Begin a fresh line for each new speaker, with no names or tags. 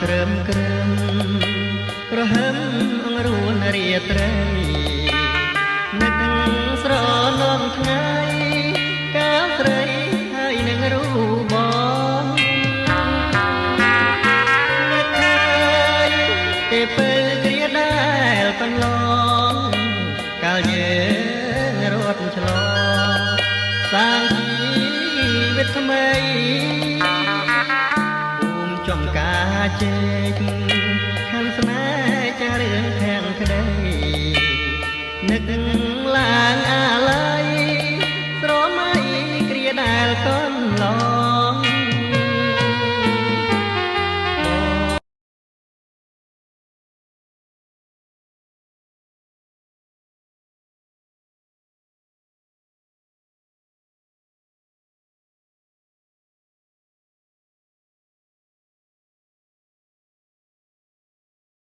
ក្រឹមក្រឹមក្រហមអង្រួនរាត្រីនឹកស្រណំថ្ងៃកាលស្រីហើយនឹងរូបបងនឹកឃើញទេពេលគ្រាដែលកន្លងកាលយើងរត់ឆ្លងសាងជីវិតថ្មីភូមិចំការជែក